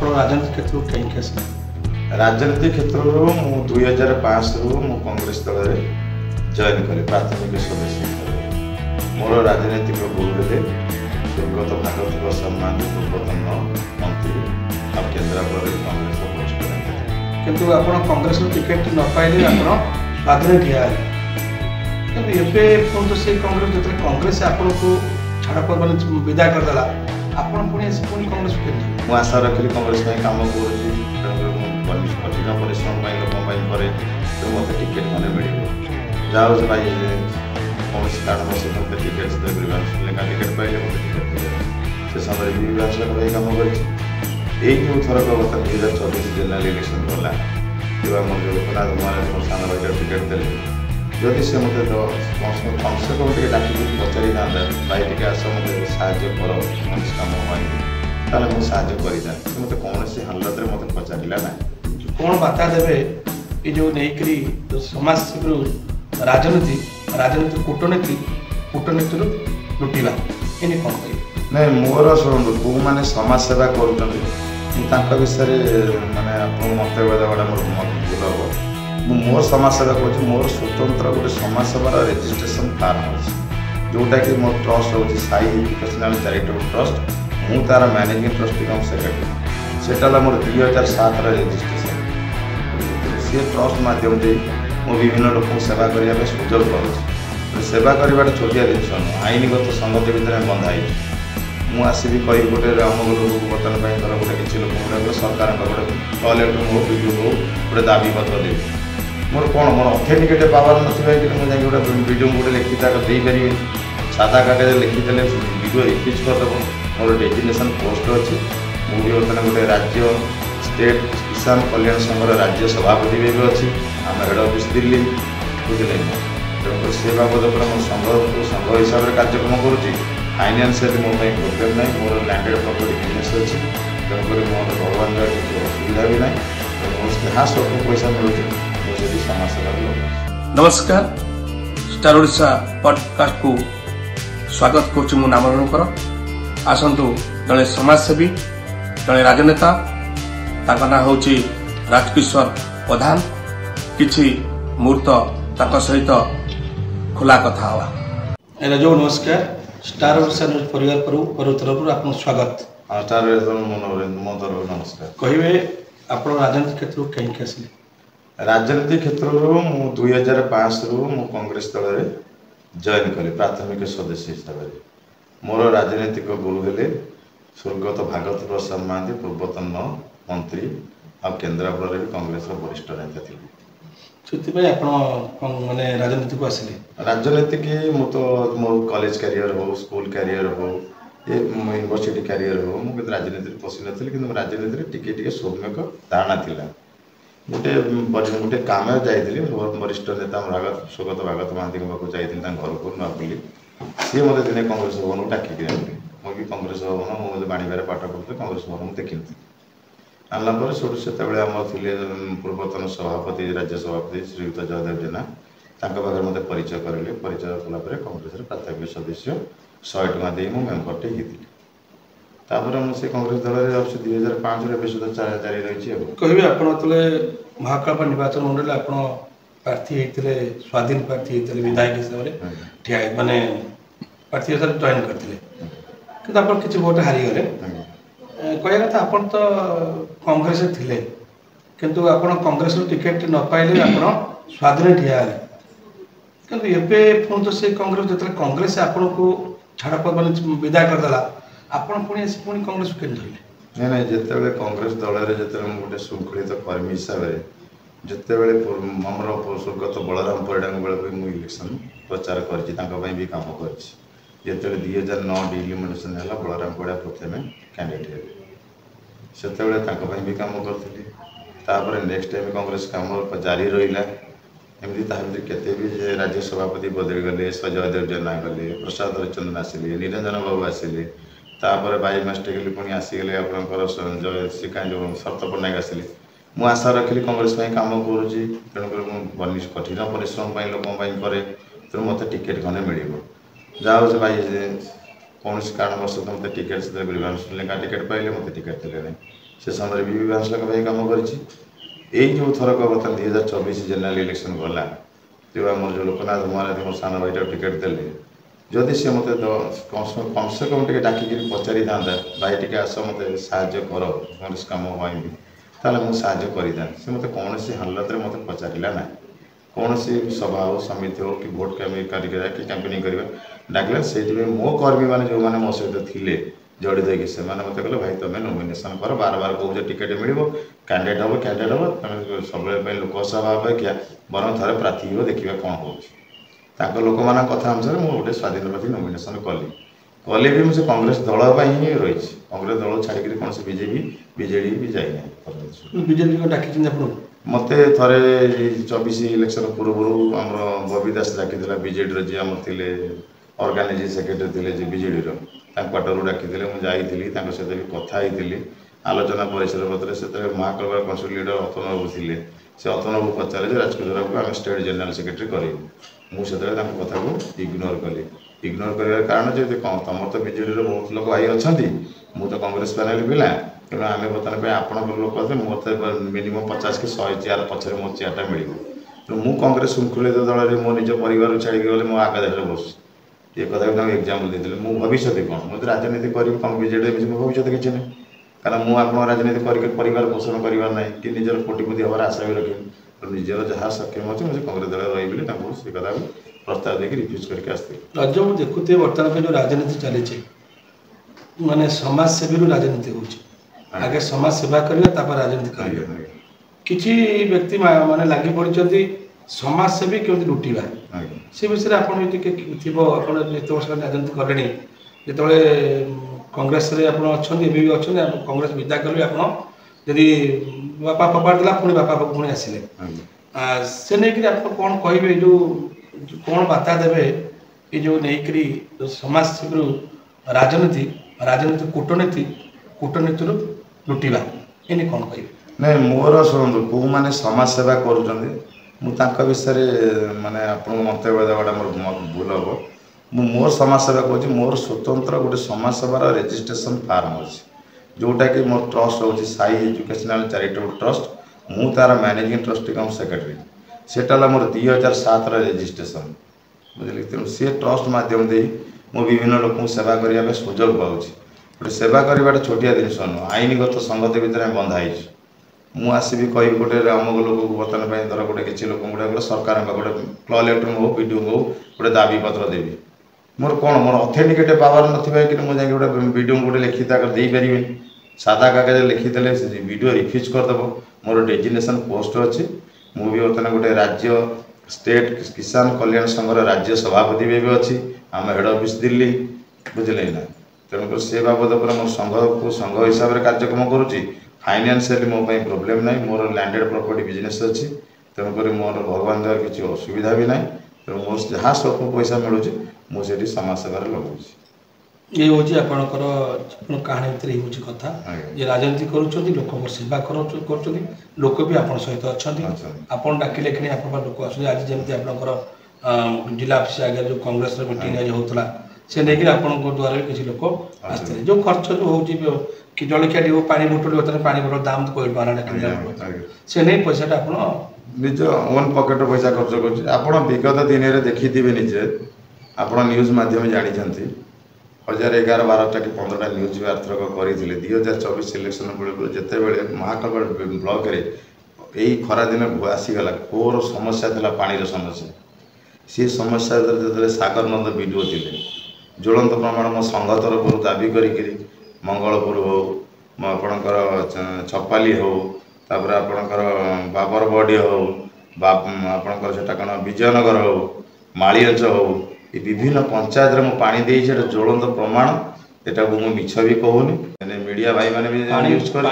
राजनीति क्षेत्र में कहीं कैसे राजनीति क्षेत्र मु 2005 रु कांग्रेस दल में जॉइन कली प्राथमिक सदस्य मोर राजनीतिक गुरु थे स्वर्गत भागवत प्रसाद महांती पूर्वतन मंत्री और केन्द्रापड़ा कांग्रेस वरिष्ठ नेता किंतु आपण कांग्रेस टिकेट न पाइले आपण स्वाधीन ठिया एवं तो से कांग्रेस जो कांग्रेस आपन को छाड़ पर विदा करदेला आपण पुणी कांग्रेस मुझे आशा रखी कांग्रेस कम कर कठिन परिश्रम लोक तो मत टिकेट मैंने मिल जाओ भाई कौन कारणवश मत टिकेट टिकेट पाइले मत टिकेट से समय विधानसभा भाई कम कर थरक गत 2024 जेनेल इलेक्शन गला जो लोकनाथ महाराज मोर सान भाई टिकेट देले जदि से मत कम से कम डाक पचारि था भाई टे आस मत साहय कर कौन कम ताले मुझे साहय कर मत कौन हालत में मत पचारा ना कौन बार्ता देवे ये जो नहीं जो समाज सेवी राजनीति राजनीति कूटनीति लुटिवा ये कौन कह नहीं मोर शुणु जो मैंने समाज सेवा कर विषय मानने आपको मंतव्य देवाटा मोर भूल हम मोर समाज सेवा कर मोर स्वतंत्र गोटे समाज सेवार रेजिस्ट्रेशन फार्म अच्छे जोटा कि मोर ट्रस्ट हूँ साई एजुकेशनल चैरिटेबल ट्रस्ट मु तार मैनेजिंग ट्रस्टी कम सेक्रेटरी सेटा मोर 2007 रेजिस्ट्रेशन सी ट्रस्ट माध्यम से मु विभिन्न लोक सेवा करने सुजोग कर सेवा करवा छोटिया जिन आईनगत संगति भितर बंधाई मु आसबि कही गोटे अमुक लोक बर्तमान धर गोटे किसी लोक सरकार गोटे टॉयलेट हो वीडियो हो गोटे दाबीपत्र देवी मोर कौन मोर अथेंटिकेट पावर ना मुझे गोटे वीडियो गोटे लिखी देपारे सादा कागज लिखिदे वीडियो रिफ्यूज करदेव मोर डेजिग्नेशन पोस्ट अच्छी मुझे बर्तमान गोटे राज्य स्टेट किसान कल्याण संघर राज्य सभापति भी अच्छी आम हेड ऑफिस दिल्ली बुझे तेणुक से बाबद पर संघ हिसाब से कार्यक्रम करुँच फाइनान्शियल मो प्रोब्लेम ना मोर लैंडेड प्रॉपर्टी बिजनेस अच्छी तेणुक मोर भगवान किसी असुविधा भी ना जहाँ सब पैसा मिलूँ मुझे समाज सेवा नमस्कार स्टार ओडिशा पॉडकास्ट को स्वागत करुच्ची मो नामरण कर आसतु जड़े समाजसेवी जड़े राजनेता ताका ना होची राजकिशोर प्रधान किछि मुहूर्त सहित खुला कथा हवा राजो नमस्कार स्टार ओडिशा न्यूज परिवार तरफ आपन स्वागत स्टार मो तरफ नमस्कार कहिबे आपण राजनीति क्षेत्र में कहीं कैसे राजनीति क्षेत्र मु 2005 रु कांग्रेस दल में जॉइन कली प्राथमिक सदस्य हिसाब से मोर राजनीतिक गुरु थे स्वर्गत भागवत प्रसाद महांती पूर्वतन मंत्री और केन्द्रापड़ा भी कांग्रेस वरिष्ठ नेता थे माने राजनीति को आसिले राजनीति की मु तो मो कॉलेज कैरियर हो स्कूल कैरियर हो ये यूनिवर्सिटी कैरियर हो मुझे राजनीति पशि नी कि राजनीति टिके सौम्यक धारणा था गोटे काम जाइए बहुत वरिष्ठ नेता स्वगत भागवत महांती पाक जाइए घर को नुआपल्ली सी मत दिने कांग्रेस भवन को डाकिक मुझे कांग्रेस भवन मुझे बाणीबार पाठ पढ़ुते कांग्रेस भवन देखी आनला से आम थे पूर्वतन सभापति राज्य सभापति श्रीयुक्त जयदेव जेना पाखे मत परिचय करें परिचय कलापर कांग्रेस प्राथमिक सदस्य 100 टଙ୍କା दे मेम्बरटे होती तापर मुझे कांग्रेस दल में 2005 रे सुधा जारी रही कहे आपले महाकाल निर्वाचन मंडल आप प्रार्थी होते स्वाधीन प्रार्थी होते विधायक हिसाब से ठिया माने प्रार्थी हिसाब से जॉइन करते कि किसी भोट हारीगले कह कथा आपन तो कांग्रेस थे किंतु आपन कांग्रेस टिकेट न पाइले आप स्वाधीन ठिया किंतु एवं पुणी तो से कांग्रेस जो कांग्रेस आपन को छाड़ पर विदा करदेला आपण पुणी कांग्रेस के नहीं नहीं जिते कांग्रेस दल में गोटे शृंखलित कर्मी हिसाब से जिते आमर स्वर्गत बलराम परिडा बेले मुझे इलेक्शन प्रचार कर कम कर 2009 डिलिमिनेशन है बलराम परिडा प्रथम कैंडिडेट से भी कम करी नेक्स्ट टाइम कांग्रेस कम जारी रहा एमती केते भी राज्य सभापति बदली गले जयदेव जेना गले प्रसाद हरिचंदन आसिले निरंजन बाबू आसिले तापर बाई मास्टिकली पुणी आसीगले आपंकर श्रीकांत जो शरत पट्टनायक आसिले मु आशा रखी कांग्रेस कम करुँची तेणुक कठिन परिश्रम लोक करे तेणु मत टिकेट खंडे मिल जाओ भाई कौन कारणवश मत टिकेट टिकेट पाइले मत टिकेट देले से समय विधानसभा भाई कम कर जो थरक बर्तमान 2024 जेनेल इलेक्शन गला जो आम जो लोकनाथ महाराज मोर सान भाईटा टिकेट देले जदि सी मत कम से कम डाकिक पचारि था भाई टी आस मत साहय कर कौन कम ताल मुझे करता सी मत कौन हालत में मत पचारा ना कौन सभा हो समिति हो कि भोट कि कैंपेनिंग करवा डाकला से मो कर्मी मैंने जो मैंने मो सहित थे जड़ित होगी से मत कहले भाई तुम नॉमिनेशन कर बार बार कौच टिकेट मिल कैंडिडेट हम तुम सब लोकसभा अपेक्षा बरम थे प्रार्थी हो देखा कौन हो लोक मान कथा अनुसार मुझे गोटे स्वाधीन प्रार्थी नॉमिनेशन कली भी मुझे कांग्रेस दल ही रही कांग्रेस दल छाड़ी कौन बीजेडी भी जाइना बीजेपी को डाकी मत थे 24 इलेक्शन पूर्व आम बबी दास डाकी बीजेडी जी आम थे ऑर्गेनाइजिंग सेक्रेटरी थे बीजेडी क्वार्टर डाकी मुझे सहित भी कथी आलोचना परिसर पत्र से महाकलबार कन्स्टिट्यूट लीडर अतन बाबू थे से अतन बाबू पचारे राजकुमार को आम स्टेट जनरल सेक्रेटरी करूँ मुझे कथा को इग्नोर कली इग्नोर कर कारण जो तुम तो बीजेडी बहुत लोग आई अच्छा मुझे कांग्रेस पैनल पिला तेणु आम बर्तमान आपण लोक मत मिनिमम 50 कि 100 चेयर पछरे मो चेयरटा मिल तो मुझ कांग्रेस श्रृंखलित दल में मो निज परिवार छाड़ी गले मो आगे बस ये कथा को एग्जाम्पल देते मो भविष्य कौन मुझे राजनीति कम बीजेडी भविष्य किसी ना कारण मुझे राजनीति कर पोषण करार कि निजर कोटिपति हमार आशा भी रखे तो निजर जहाँ सक्षम अच्छे मुझे कांग्रेस दल रही से कथा प्रस्ताव देकर रिफ्यूज करके आसते रज मुझे देखुए बर्तमान जो राजनीति चली माने समाजसेवी राजनीति हो आगे समाज सेवा करेंगे राजनीति करेंगे किसी व्यक्ति माने लगी पड़ी समाजसेवी केमती लुटिबा से विषय आप राजनीति कले जो कांग्रेस अच्छा कांग्रेस विदा कले आपड़ी बापा पपाड़ देला पुणी बापा पुणी आसिले से नहीं आप कौन कहे जो कौन बार्ता देवे ये जो नहीं समाजसेवी राजनीति राजनीति कूटनीति लुटिबा ये कौन कहे नहीं मोर शुणु कौ मैंने समाज सेवा कर विषय माने आप मंतव्य देवाटा मोर भूल हम मोर समाज सेवा कर मोर स्वतंत्र गोटे समाज सेवार रेजिस्ट्रेशन फार्म अच्छी जोटा कि मोर ट्रस्ट हूँ साई एजुकेशनल चैरिटेबल ट्रस्ट मु तार मैनेजिंग ट्रस्टी कम सेक्रेटरी सेटा मोर 2007 रेजिस्ट्रेशन बुझे तेणु सी ट्रस्ट मध्यम दे मु विभिन्न लोक सेवा करने सुजोग पाँच गोटे सेवा करवाटा छोटिया जिनस नुह आईनगत संगति भितर बंधाई मु आसबि कह गोटे अमुक लोक बर्तमान धर गोटे किसी लोक गोटे सरकार गोटे कलेक्टर हो पीडीओ हो गोटे दाबी पत्र देवी मोर कौन मोर अथेंटिकेट पावर ना कि मुझे गोटे वीडियो गोटे लिखित दे पारे सादा कागज लिखिदे से वीडियो रिफ्यूज करदेव मोर डेजिग्नेशन पोस्ट अच्छी मुझे बर्तमान गोटे राज्य स्टेट किसान कल्याण संघर राज्य सभापति भी अच्छी आम हेड ऑफिस दिल्ली बुझे ना तेणुक से बाबद पर मोर संघ को संघ हिसाब से कार्यक्रम करुँची फाइनान्शियली मो प्रोब्लेम ना मोर लैंडेड प्रॉपर्टी बिजनेस अच्छी तेणुक मोर भगवान द्वारा किसी असुविधा भी ना तेणु मोर जहाँ स्वल्प पैसा मिलूँ मुझे समाज सेवार लगाऊँ ये हूँ आपंकर कहानी भितर हूँ कथा ये राजनीति करुँच लोक सेवा कर लोक भी आप सहित अच्छा आप डाकिले कि आप लोक आस आज जमी आपंकर जिला ऑफिस आगे जो कांग्रेस मीटिंग आज होता से नहीं आप द्वारा भी किसी लोक आसते जो खर्च जो हो कि जलखिया टी पानी बोतल बर्तमान पानी बोतल दाम कोई टका से नहीं पैसाटा आप निज ओन पकेट पैसा खर्च कर विगत दिन में देखी निजे आप न्यूज माध्यम जानते 1011-12टा कि 15टा न्यूज भी आर्थक करते 2024 इलेक्शन बेलू जिते बड़े महाकल ब्लॉक रे यही खरा दिन आसीगला घोर समस्या था पानी समस्या सी समस्या जो सागर नंद वीडियो थे ज्वलंत प्रमाण मो संघ तरफ दाबी करी मंगलपुर हो आपणकर छपाली हो तापर आपणकर बाबरबडी हो आपणकर सेटा कौन विजयनगर हो मालीअंच हो ये विभिन्न पंचायत में पानी दे ज्वलंत प्रमाण यहाँ को मुझे मिछ भी कहूनी मीडिया भाई मैंने भी यूज कर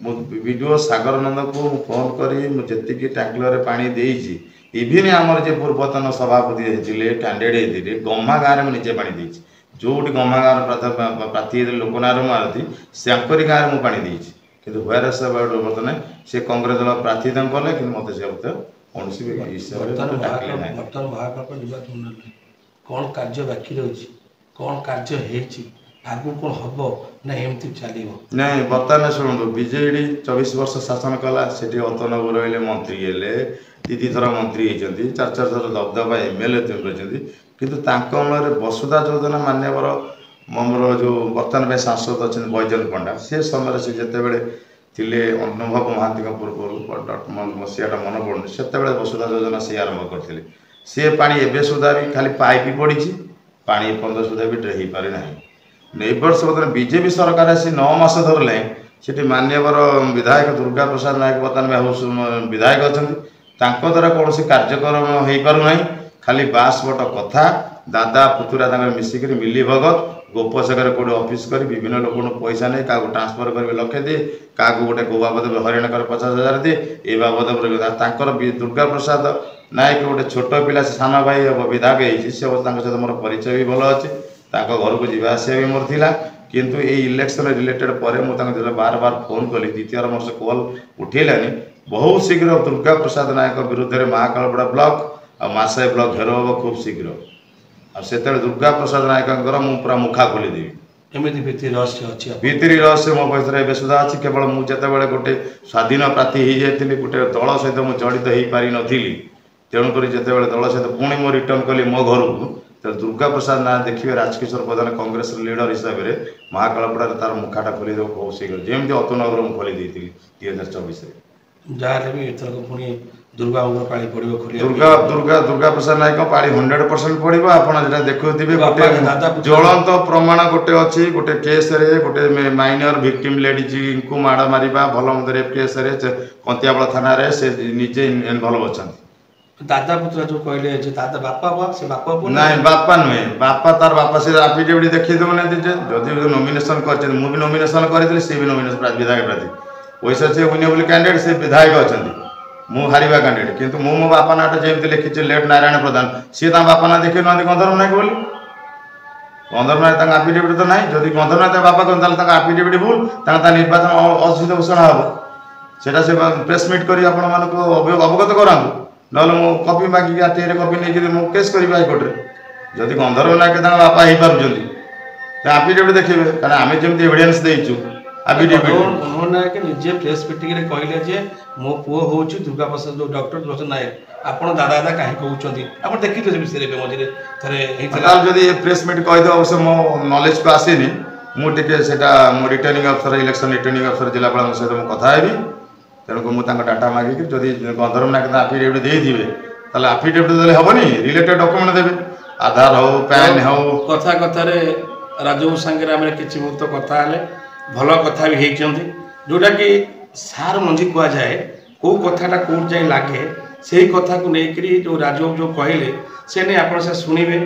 मो वीडियो सागर नंद को फोन करी जी टांकुलर पानी देजी इभिन आमर जे पूर्वतन सभापति होते कैंडिडेट होते गम्मा गाँव में निजे पानी देजी जो गम्मा गाँव प्रार्थी लोकनाथ महारथी सेंकरी गाँव में पानी देजी कि व्वेर बर्तमान से कांग्रेस दल प्रार्थी कले कि मत से कौन महाकल्प निर्वाचन कौन कार्य बाकी रही कौन कार्य ଆଗକୁ କ'ଣ ହବ ନା ଏମିତି ଚାଲିବ? ନାଇଁ ବର୍ତ୍ତମାନ ଶୁଣନ୍ତୁ, ବିଜେଡି 24 ବର୍ଷ ଶାସନ କଲା, ସେଠି ଅତନବୁ ରହିଲେ, ମନ୍ତ୍ରୀ ହେଲେ, 2 ଥର ମନ୍ତ୍ରୀ ହେଇଛନ୍ତି, 4 ଥର ଦବଦବା MLA କରିଛନ୍ତି। କିନ୍ତୁ ତାଙ୍କ ଅମଳରେ ବସୁଧା ଯୋଜନା ମାନ୍ୟବର ଆମର ଯେଉଁ ବର୍ତ୍ତମାନ ପାଇଁ ସାଂସଦ ଅଛନ୍ତି ବୈଜୟନ୍ତ ପଣ୍ଡା, ସେ ସମୟରେ ସେ ଯେତେବେଳେ ଥିଲେ ଅନୁଭବ ମହାନ୍ତିଙ୍କ ପୂର୍ବରୁ ମସିହାଟା ମନେ ପଡ଼ୁନି, ସେତେବେଳେ ବସୁଧା ଯୋଜନା ସେ ଆରମ୍ଭ କରିଥିଲେ। ସେ ପାଣି ଏବେ ସୁଦ୍ଧା ବି ଖାଲି ପାଇପ୍ ପଡ଼ିଛି, ପାଣି ଏପର୍ଯ୍ୟନ୍ତ ସୁଦ୍ଧା ବି ହେଇପାରି ନାହିଁ। ଏ ବର୍ଷ ବର୍ତ୍ତମାନ ବିଜେପି ସରକାର ଆସି 9 ମାସ ଧରିଲେ, ସେଠି ମାନ୍ୟବର ବିଧାୟକ ଦୁର୍ଗା ପ୍ରସାଦ ନାୟକ ବର୍ତ୍ତମାନ ବିଧାୟକ ଅଛନ୍ତି, ତାଙ୍କ ଦ୍ୱାରା କୌଣସି କାର୍ଯ୍ୟକ୍ରମ ହେଇପାରୁନାହିଁ। ଖାଲି ବାସ୍ବଟ କଥା, ଦାଦା ପୁତୁରା ତାଙ୍କର ମିଶିକରି ମିଲିଭଗତ ଗୋପ ସେକରେ କେଉଁଠି ଅଫିସ୍ କରି ବିଭିନ୍ନ ଲୋକଙ୍କୁ ପଇସା ନେଇ କାହାକୁ ଟ୍ରାନ୍ସଫର କରିବେ ଲକ୍ଷେ ଦିଏ, କାହାକୁ ଗୋଟେ ଗୋ ବାବଦ ହରିଣ କରି 50,000 ଦିଏ, ଏ ବାବଦ ତାଙ୍କର ଦୁର୍ଗା ପ୍ରସାଦ ନାୟକ ଗୋଟେ ଛୋଟ ପିଲା, ସେ ସାନ ଭାଇ ବିଧାୟକ ହେଇଛି, ସେ ତାଙ୍କ ସହିତ ମୋର ପରିଚୟ ବି ଭଲ ଅଛି, ତାଙ୍କ ଘରକୁ ଯିବା ଆସିବା ବି ମୋର ଥିଲା। କିନ୍ତୁ ଏଇ ଇଲେକ୍ସନ ରିଲେଟେଡ୍ ପରେ ମୁଁ ତାଙ୍କୁ ଯେତେବେଳେ ବାର ଫୋନ୍ କଲି, ଦ୍ୱିତୀୟର ମୋର ସେ କଲ୍ ଉଠେଇଲାନି। ବହୁତ ଶୀଘ୍ର ଦୁର୍ଗା ପ୍ରସାଦ ନାୟକ ବିରୁଦ୍ଧରେ ମହାକାଳପଡ଼ା ବ୍ଲକ ଆଉ ମାସାଇ ବ୍ଲକ ଘେରାଉ ହେବ ଖୁବ୍ ଶୀଘ୍ର। ଆଉ ସେତେବେଳେ ଦୁର୍ଗା ପ୍ରସାଦ ନାୟକଙ୍କର ମୁଁ ପୁରା ମୁଖା ଖୋଲିଦେବି। ଏମିତି ଭିତ୍ତି ରହସ୍ୟ ଅଛି, ଭିତିରି ରହସ୍ୟ ମୋ ପାଖରେ ଏବେ ସୁଦ୍ଧା ଅଛି। କେବଳ ମୁଁ ଯେତେବେଳେ ଗୋଟେ ସ୍ୱାଧୀନ ପ୍ରାର୍ଥୀ ହେଇଯାଇଥିଲି, ଗୋଟେ ଦଳ ସହିତ ମୁଁ ଜଡ଼ିତ ହେଇପାରିନଥିଲି, ତେଣୁକରି ଯେତେବେଳେ ଦଳ ସହିତ ପୁଣି ମୁଁ ରିଟର୍ଣ୍ଣ କଲି ମୋ ଘରକୁ, ତେଣୁ ଦୁର୍ଗା ପ୍ରସାଦ ନାଁ ଦେଖିବେ ରାଜକିଶୋର ପ୍ରଧାନ କଂଗ୍ରେସର ଲିଡର ହିସାବରେ ମହାକାଳପଡ଼ାରେ ତାର ମୁଖାଟା ଖୋଲିଦେବ ବହୁତ ଶୀଘ୍ର, ଯେମିତି ଅତନଗର ମୁଁ ଖୋଲି ଦେଇଥିଲି 2024ରେ। ଯାହାହେଲେ ବି ଏଥରକ ପୁଣି ଦୁର୍ଗାଙ୍କର ପାଳି ପଡ଼ିବ ଦୁର୍ଗା ପ୍ରସାଦ ନାୟକ ପାଳି 100% ପଡ଼ିବ। ଆପଣ ଯେଟା ଦେଖୁଥିବେ, ଗୋଟେ ଜ୍ୱଳନ୍ତ ପ୍ରମାଣ ଗୋଟେ ଅଛି, ଗୋଟେ କେସ୍ରେ ଗୋଟେ ମାଇନର ଭିକ୍ଟିମ୍ ଲେଡିଜ୍ଙ୍କୁ ମାଡ଼ ମାରିବା ଭଲ ମନ୍ଦ ରେପ୍ କେସ୍ରେ କନ୍ତିଆବଳ ଥାନାରେ ସେ ନିଜେ ଇନଭଲ୍ଭ ଅଛନ୍ତି। ଦାଦା ପୁତୁରା ଯେଉଁ କହିଲେ ଯେ ଦାଦା ବାପା ସେ ବାପା ନାଇଁ, ବାପା ନୁହେଁ, ତାର ବାପା ସେ ଆଫିଡେଭିଟ୍ ଦେଖେଇ ଦେଉନାହାନ୍ତି ଯେ ଯଦି ନୋମିନେସନ୍ କରିଛନ୍ତି, ମୁଁ ବି ନୋମିନେସନ୍ କରିଥିଲି, ସେ ବି ନୋମିନେସନ୍ ବିଧାୟକ ପ୍ରାର୍ଥୀ ପଇସା ସେ ୱିନେବଲ୍ କ୍ୟାଣ୍ଡିଡେଟ୍, ସେ ବିଧାୟକ ଅଛନ୍ତି, ମୁଁ ହାରିବା କ୍ୟାଣ୍ଡିଡେଟ୍। କିନ୍ତୁ ମୁଁ ମୋ ବାପା ନାଁଟା ଯେମିତି ଲେଖିଛି ଲେଟ୍ ନାରାୟଣ ପ୍ରଧାନ, ସିଏ ତାଙ୍କ ବାପା ନାଁ ଦେଖେଇ ନାହାନ୍ତି ଗନ୍ଧର୍ବ ନାୟକ ବୋଲି। ଗନ୍ଧର୍ବ ନାୟକ ତାଙ୍କ ଆଫିଡେଭିଟ୍ ତ ନାହିଁ। ଯଦି ଗନ୍ଧର୍ବ ନାୟକ ତାଙ୍କ ବାପା କହନ୍ତି, ତାହେଲେ ତାଙ୍କ ଆଫିଡେଭିଟ୍ ଭୁଲ, ତାଙ୍କ ନିର୍ବାଚନ ଅସିଦ୍ଧ ଘୋଷଣା ହେବ। ସେଇଟା ସେ ପ୍ରେସ୍ ମିଟ୍ କରି ଆପଣମାନଙ୍କୁ ଅବଗତ କରାନ୍ତୁ, ନହେଲେ ମୁଁ କପି ମାଗିକି ଆର୍ଟିଆଇରେ କପି ନେଇକି ମୁଁ କେସ୍ କରିବି ହାଇକୋର୍ଟରେ। ଯଦି ଗନ୍ଧର୍ବ ନାୟକ ତାଙ୍କ ବାପା ହେଇପାରୁଛନ୍ତି, ଆଫିଡେଭିଟ୍ ଦେଖିବେ, କାରଣ ଆମେ ଯେମିତି ଏଭିଡେନ୍ସ ଦେଇଛୁ ଗନ୍ଧର୍ବ ନାୟକ ନିଜେ ପ୍ରେସ୍ ମିଟିଂରେ କହିଲେ ଯେ ମୋ ପୁଅ ହେଉଛି ଦୁର୍ଗା ପ୍ରସାଦ ଡକ୍ଟର ପ୍ରସାଦ ନାୟକ, ଆପଣ ଦାଦା କାହିଁ କହୁଛନ୍ତି? ଆପଣ ଦେଖିଥିଲେ ସେ ବିଷୟରେ ଏବେ ମଝିରେ ଥରେ ହେଇଥିଲା। ଯଦି ଏ ପ୍ରେସ୍ ମିଟ୍ କହିଦେବ, ଅବଶ୍ୟ ମୋ ନଲେଜକୁ ଆସିନି, ମୁଁ ଟିକେ ସେଇଟା ମୋ returning officer, election returning officer ଜିଲ୍ଲାପାଳଙ୍କ ସହିତ ମୁଁ କଥା ହେବି। ତେଣୁକୁ ମୁଁ ତାଙ୍କ ଡାଟା ମାଗିକି ଯଦି ଗନ୍ଧର୍ବ ନାୟକ ଆଫିଡେଭିଟ୍ ଦେଇଥିବେ, ତାହେଲେ ଆଫିଡେଭିଟ୍ ଦେଲେ ହେବନି, ରିଲେଟେଡ୍ ଡକ୍ୟୁମେଣ୍ଟ ଦେବେ, ଆଧାର ହଉ, ପ୍ୟାନ୍ ହଉ। କଥାରେ ରାଜବାବୁ ସାଙ୍ଗରେ ଆମେ କିଛି ମୁହୂର୍ତ୍ତ କଥା ହେଲେ, ଭଲ କଥା ବି ହେଇଛନ୍ତି, ଯେଉଁଟାକି ସାର ମଞ୍ଜି କୁହାଯାଏ। କେଉଁ କଥାଟା କେଉଁଠି ଯାଇ ଲାଗେ, ସେଇ କଥାକୁ ନେଇକରି ଯେଉଁ ରାଜବାବୁ ଯେଉଁ କହିଲେ, ସେ ନେଇ ଆପଣ ସେ ଶୁଣିବେ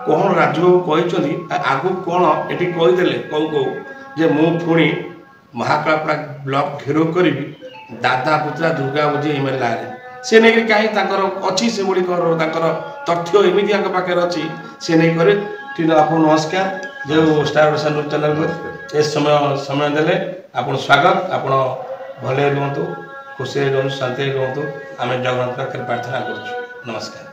କ'ଣ ରାଜବାବୁ କହିଛନ୍ତି। ଆଗକୁ କ'ଣ ଏଠି କହିଦେଲେ କହୁ ଯେ ମୁଁ ପୁଣି ମହାକାଳପଡ଼ା ବ୍ଲକ ଘେରାଉ କରିବି ଦାଦା ପୁତୁରା ଦୁର୍ଗା ବୁଝି MLA ସେ ନେଇକରି କାହିଁ ତାଙ୍କର ଅଛି, ସେଗୁଡ଼ିକର ତାଙ୍କର ତଥ୍ୟ ଏମିତି ତାଙ୍କ ପାଖରେ ଅଛି, ସେ ନେଇକରି। ଠିକ୍ ଆପଣ ନମସ୍କାର, ଯେଉଁ ଷ୍ଟାର ଓଡ଼ିଶା ନ୍ୟୁଜ୍ ଚ୍ୟାନେଲକୁ ଏ ସମୟ ଦେଲେ ଆପଣ ସ୍ୱାଗତ। ଆପଣ ଭଲରେ ରୁହନ୍ତୁ, ଖୁସିରେ ରୁହନ୍ତୁ, ଶାନ୍ତିରେ ରୁହନ୍ତୁ। ଆମେ ଜଗନ୍ନାଥ ପାଖରେ ପ୍ରାର୍ଥନା କରୁଛୁ। ନମସ୍କାର।